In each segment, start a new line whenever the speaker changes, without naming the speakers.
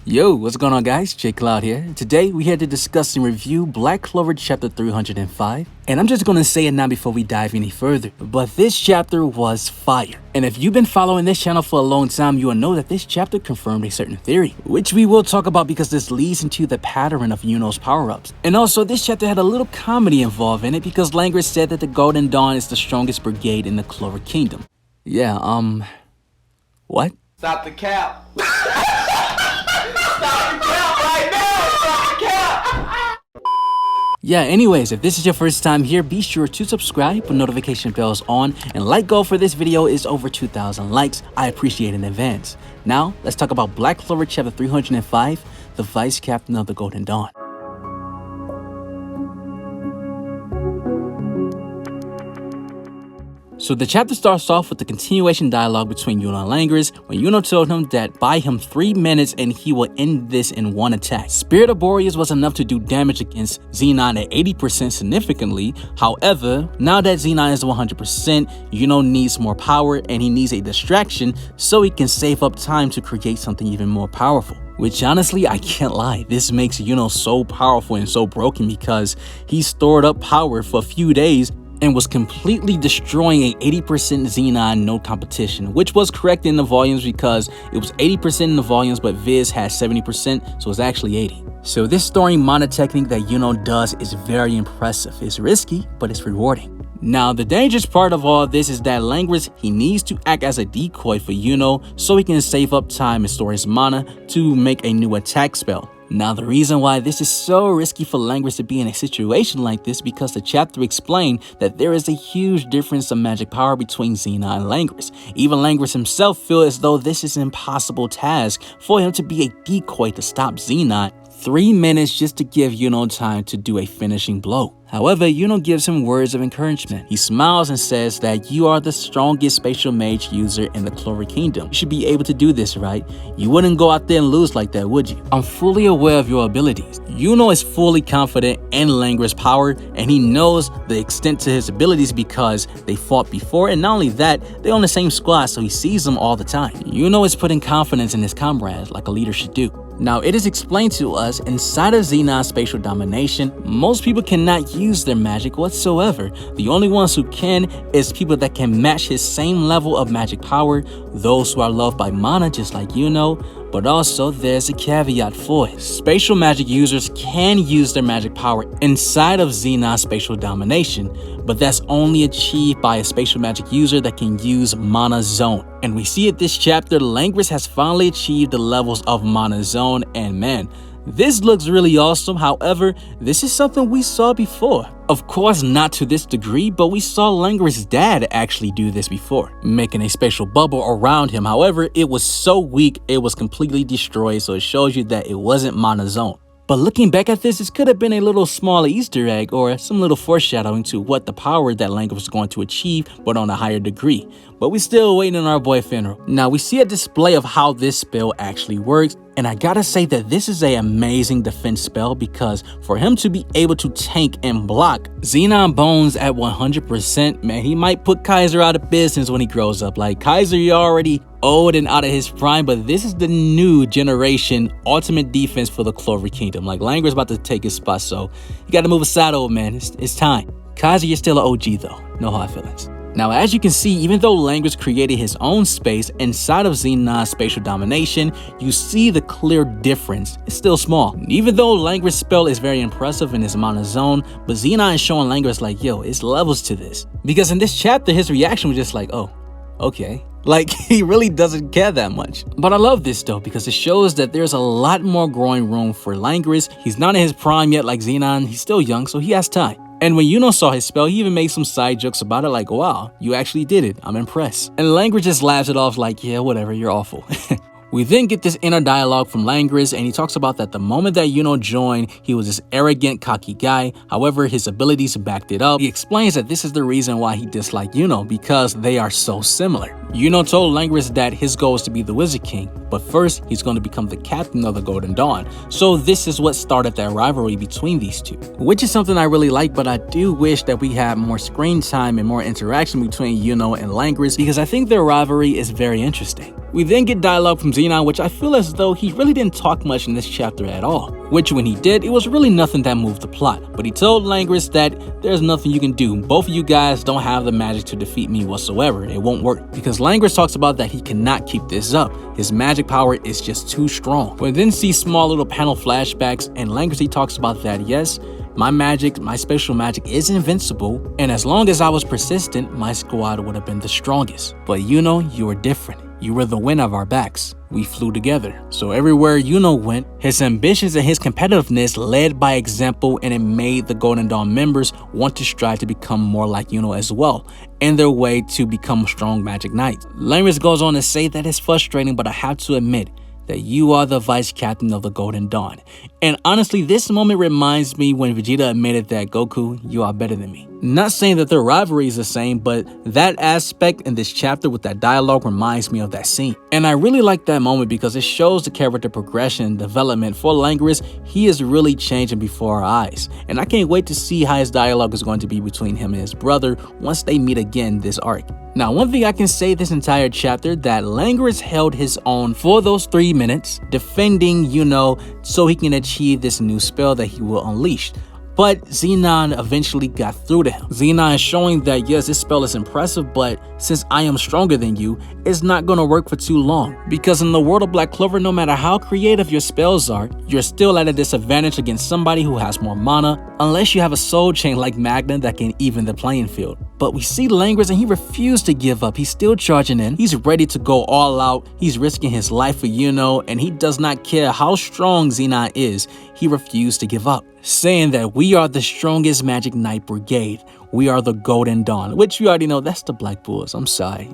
Yo, what's going on guys? J Cloud here. Today we here to discuss and review Black Clover Chapter 305. And I'm just gonna say it now before we dive any further, but this chapter was fire. And if you've been following this channel for a long time, you will know that this chapter confirmed a certain theory, which we will talk about because this leads into the pattern of YUNO'S power-ups. And also this chapter had a little comedy involved in it because Langris said that the Golden Dawn is the strongest brigade in the Clover Kingdom. Yeah, what?
Stop the cap. Stop the cap right now. Stop the cap.
Yeah, anyways, if this is your first time here, be sure to subscribe, put notification bells on, and like goal for this video is over 2,000 likes. I appreciate it in advance. Now, let's talk about Black Clover Chapter 305, the Vice Captain of the Golden Dawn. So the chapter starts off with the continuation dialogue between Yuno and Langris, when Yuno told him that buy him 3 minutes and he will end this in one attack. Spirit of Boreas was enough to do damage against Zenon at 80% significantly. However, now that Zenon is 100%, Yuno needs more power and he needs a distraction so he can save up time to create something even more powerful. Which honestly, I can't lie, this makes Yuno so powerful and so broken because he stored up power for a few days and was completely destroying a 80% Zenon no competition, which was correct in the volumes because it was 80% in the volumes, but Viz has 70%, so it's actually 80. So this storing mana technique that Yuno does is very impressive. It's risky, but it's rewarding. Now, the dangerous part of all this is that Langris, he needs to act as a decoy for Yuno so he can save up time and store his mana to make a new attack spell. Now, the reason why this is so risky for Langris to be in a situation like this because the chapter explained that there is a huge difference of magic power between Zenon and Langris. Even Langris himself feels as though this is an impossible task for him to be a decoy to stop Zenon. 3 minutes just to give Yuno time to do a finishing blow. However, Yuno gives him words of encouragement. He smiles and says that you are the strongest spatial mage user in the Clover Kingdom. You should be able to do this, right? You wouldn't go out there and lose like that, would you? I'm fully aware of your abilities. Yuno is fully confident in Langris' power, and he knows the extent to his abilities because they fought before, and not only that, they're on the same squad, so he sees them all the time. Yuno is putting confidence in his comrades like a leader should do. Now, it is explained to us inside of Zenon's spatial domination, most people cannot use their magic whatsoever. The only ones who can is people that can match his same level of magic power, those who are loved by mana just like Yuno. But also, there's a caveat for it. Spatial magic users can use their magic power inside of Zenon's spatial domination, but that's only achieved by a spatial magic user that can use Mana Zone. And we see at this chapter, Langris has finally achieved the levels of Mana Zone, and man, this looks really awesome. However, this is something we saw before. Of course, not to this degree, but we saw Langris' dad actually do this before, making a spatial bubble around him. However, it was so weak, it was completely destroyed, so it shows you that it wasn't Mana Zone. But looking back at this could have been a little small Easter egg or some little foreshadowing to what the power that Langris was going to achieve, but on a higher degree. But we're still waiting on our boy Finral. Now, we see a display of how this spell actually works, and I gotta say that this is an amazing defense spell because for him to be able to tank and block Zenon Bones at 100%, man, he might put Kaiser out of business when he grows up. Like, Kaiser, you're already old and out of his prime, but this is the new generation ultimate defense for the Clover Kingdom. Like, Langris about to take his spot, so you gotta move aside, old man. It's time. Kaiser, you're still an OG though. No hard feelings. Now, as you can see, even though Langris created his own space inside of Zenon's spatial domination, you see the clear difference. It's still small. Even though Langris' spell is very impressive in his Mana Zone, but Zenon is showing Langris like, yo, it's levels to this. Because in this chapter, his reaction was just like, oh, okay. Like, he really doesn't care that much. But I love this though, because it shows that there's a lot more growing room for Langris. He's not in his prime yet like Zenon. He's still young, so he has time. And when Yuno saw his spell, he even made some side jokes about it like, wow, you actually did it. I'm impressed. And Langris just laughs it off like, yeah, whatever, you're awful. We then get this inner dialogue from Langris, and he talks about that the moment that Yuno joined, he was this arrogant, cocky guy. However, his abilities backed it up. He explains that this is the reason why he disliked Yuno, because they are so similar. Yuno told Langris that his goal is to be the Wizard King, but first, he's going to become the captain of the Golden Dawn. So this is what started that rivalry between these two, which is something I really like, but I do wish that we had more screen time and more interaction between Yuno and Langris, because I think their rivalry is very interesting. We then get dialogue from Zenon, which I feel as though he really didn't talk much in this chapter at all. Which when he did, it was really nothing that moved the plot. But he told Langris that there's nothing you can do. Both of you guys don't have the magic to defeat me whatsoever. It won't work. Because Langris talks about that he cannot keep this up. His magic power is just too strong. We then see small little panel flashbacks, and Langris he talks about that, yes, my magic, my spatial magic is invincible, and as long as I was persistent, my squad would have been the strongest. But Yuno, you were different. You were the wind of our backs. We flew together. So everywhere Yuno went, his ambitions and his competitiveness led by example, and it made the Golden Dawn members want to strive to become more like Yuno as well, in their way to become strong magic knights. Langris goes on to say that it's frustrating, but I have to admit that you are the vice captain of the Golden Dawn. And honestly, this moment reminds me when Vegeta admitted that, Goku, you are better than me. Not saying that their rivalry is the same, but that aspect in this chapter with that dialogue reminds me of that scene. And I really like that moment because it shows the character progression and development for Langris. He is really changing before our eyes. And I can't wait to see how his dialogue is going to be between him and his brother once they meet again this arc. Now, one thing I can say this entire chapter, that Langris held his own for those 3 minutes, defending Yuno so he can achieve this new spell that he will unleash. But Zenon eventually got through to him. Zenon is showing that yes, this spell is impressive, but since I am stronger than you, it's not gonna work for too long. Because in the world of Black Clover, no matter how creative your spells are, you're still at a disadvantage against somebody who has more mana, unless you have a soul chain like Magna that can even the playing field. But we see Langris and he refused to give up. He's still charging in. He's ready to go all out. He's risking his life for Yuno, and he does not care how strong Zenon is. He refused to give up, saying that we are the strongest Magic Knight Brigade. We are the Golden Dawn, which you already know that's the Black Bulls. I'm sorry.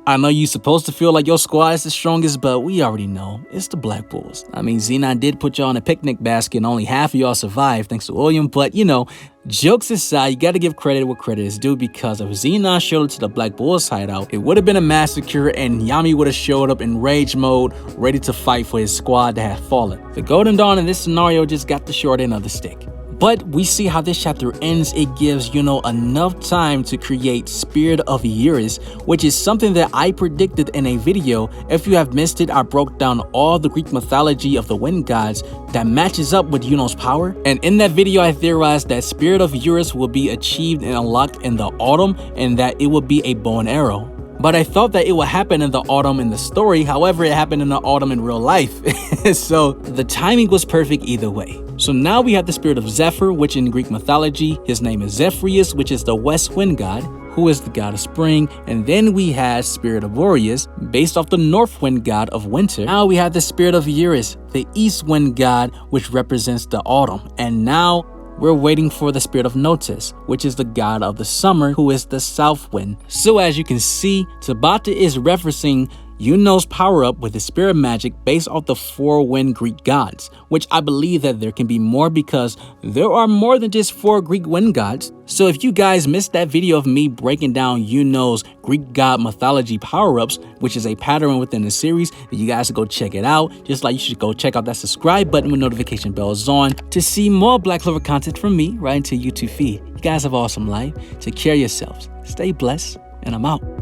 I know you're supposed to feel like your squad is the strongest, but we already know it's the Black Bulls. I mean, Zenon did put y'all in a picnic basket and only half of y'all survived thanks to William, but you know, jokes aside, you gotta give credit where credit is due, because if Zenon showed up to the Black Bulls hideout, it would have been a massacre and Yami would have showed up in rage mode, ready to fight for his squad that had fallen. The Golden Dawn in this scenario just got the short end of the stick. But we see how this chapter ends. It gives Yuno enough time to create Spirit of Eurus, which is something that I predicted in a video. If you have missed it, I broke down all the Greek mythology of the wind gods that matches up with Yuno's power. And in that video, I theorized that Spirit of Eurus will be achieved and unlocked in the autumn, and that it will be a bow and arrow. But I thought that it would happen in the autumn in the story. However, it happened in the autumn in real life. So the timing was perfect either way. So now we have the spirit of Zephyr, which in Greek mythology, his name is Zephyrius, which is the west wind god, who is the god of spring. And then we have spirit of Boreas, based off the north wind god of winter. Now we have the spirit of Eurus, the east wind god, which represents the autumn. And now we're waiting for the spirit of Notus, which is the god of the summer, who is the south wind. So as you can see, Tabata is referencing Yuno's power-up with his spirit magic based off the 4 wind Greek gods, which I believe that there can be more because there are more than just 4 Greek wind gods. So if you guys missed that video of me breaking down Yuno's Greek god mythology power-ups, which is a pattern within the series, then you guys should go check it out. Just like you should go check out that subscribe button with notification bells on to see more Black Clover content from me right into your YouTube feed. You guys have an awesome life. Take care of yourselves. Stay blessed, and I'm out.